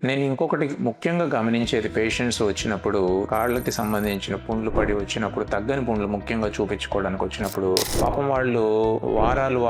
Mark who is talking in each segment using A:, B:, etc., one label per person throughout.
A: నేను ఇంకొకటి ముఖ్యంగా గమనించేది, పేషెంట్స్ వచ్చినప్పుడు కాళ్ళకి సంబంధించిన పుండ్లు పడి వచ్చినప్పుడు, తగ్గని పుండ్లు ముఖ్యంగా చూపించుకోవడానికి వచ్చినప్పుడు, పాపం వాళ్ళు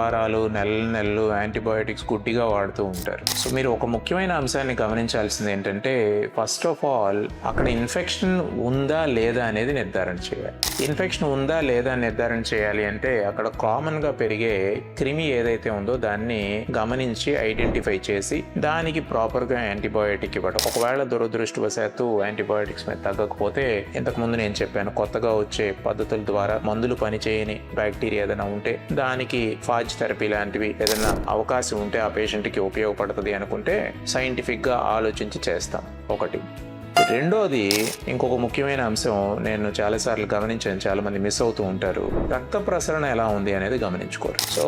A: వారాలు నెలలు యాంటీబయాటిక్స్ గుడ్డిగా వాడుతూ ఉంటారు. సో మీరు ఒక ముఖ్యమైన అంశాన్ని గమనించాల్సింది ఏంటంటే, ఫస్ట్ ఆఫ్ ఆల్ అక్కడ ఇన్ఫెక్షన్ ఉందా లేదా అనేది నిర్ధారణ చేయాలి. ఇన్ఫెక్షన్ ఉందా లేదా నిర్ధారణ చేయాలి అంటే, అక్కడ కామన్ గా పెరిగే క్రిమి ఏదైతే ఉందో దాన్ని గమనించి ఐడెంటిఫై చేసి దానికి ప్రాపర్ గా యాంటీబయాటిక్ ఇవ్వడం. ఒకవేళ దురదృష్టవశాత్తు యాంటీబయాటిక్స్ మీద తగ్గకపోతే, ఇంతకు ముందు నేను చెప్పాను, కొత్తగా వచ్చే పద్ధతుల ద్వారా మందులు పనిచేయని బ్యాక్టీరియా ఏదైనా ఉంటే దానికి ఫాజ్ థెరపీ లాంటివి ఏదైనా అవకాశం ఉంటే ఆ పేషెంట్కి ఉపయోగపడుతుంది అనుకుంటే సైంటిఫిక్గా ఆలోచించి చేస్తాం. ఒకటి. రెండోది, ఇంకొక ముఖ్యమైన అంశం నేను చాలాసార్లు గమనించాను, చాలా మంది మిస్ అవుతూ ఉంటారు. రక్త ప్రసరణ ఎలా ఉంది అనేది గమనించుకోరు. సో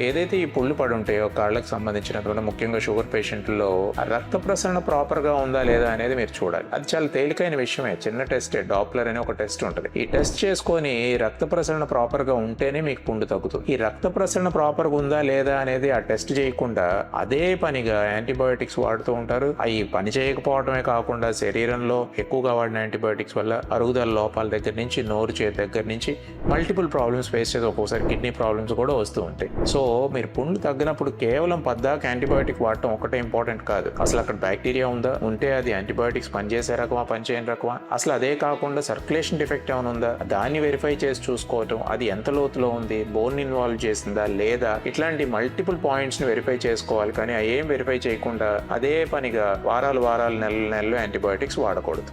A: ఏదైతే ఈ పుళ్ళు పడి ఉంటాయో కాళ్ళకి సంబంధించినటువంటి, ముఖ్యంగా షుగర్ పేషెంట్లో రక్త ప్రసరణ ప్రాపర్గా ఉందా లేదా అనేది మీరు చూడాలి. అది చాలా తేలికైన విషయమే, చిన్న టెస్టే. డాప్లర్ అనే ఒక టెస్ట్ ఉంటుంది. ఈ టెస్ట్ చేసుకొని రక్త ప్రసరణ ప్రాపర్గా ఉంటేనే మీకు పుండు తగ్గుతుంది. ఈ రక్త ప్రసరణ ప్రాపర్గా ఉందా లేదా అనేది ఆ టెస్ట్ చేయకుండా అదే పనిగా యాంటీబయాటిక్స్ వాడుతూ ఉంటారు. అవి పని చేయకపోవడమే కాకుండా శరీరంలో ఎక్కువగా వాడిన యాంటీబయాటిక్స్ వల్ల అరుగుదల లోపాల దగ్గర నుంచి, నోరు చేతి దగ్గర నుంచి మల్టిపుల్ ప్రాబ్లమ్స్ ఫేస్ చేసి ఒక్కోసారి కిడ్నీ ప్రాబ్లమ్స్ కూడా వస్తూ ఉంటాయి. సో మీరు పుండ్లు తగ్గినప్పుడు కేవలం పద్దాక యాంటీబయాటిక్ వాడటం ఒకటే ఇంపార్టెంట్ కాదు. అసలు అక్కడ బ్యాక్టీరియా ఉందా, ఉంటే అది యాంటీబయాటిక్స్ పనిచేసే రకమా, పనిచేయని రకమా, అసలు అదే కాకుండా సర్క్యులేషన్ డిఫెక్ట్ ఏమైనా ఉందా దాన్ని వెరిఫై చేసి చూసుకోవటం, అది ఎంత లోతులో ఉంది, బోన్ ఇన్వాల్వ్ చేసిందా లేదా, ఇట్లాంటి మల్టిపుల్ పాయింట్స్ ని వెరిఫై చేసుకోవాలి. కానీ ఏం వెరిఫై చేయకుండా అదే పనిగా వారాలు నెలలు యాంటీబయాటిక్స్ వాడకూడదు.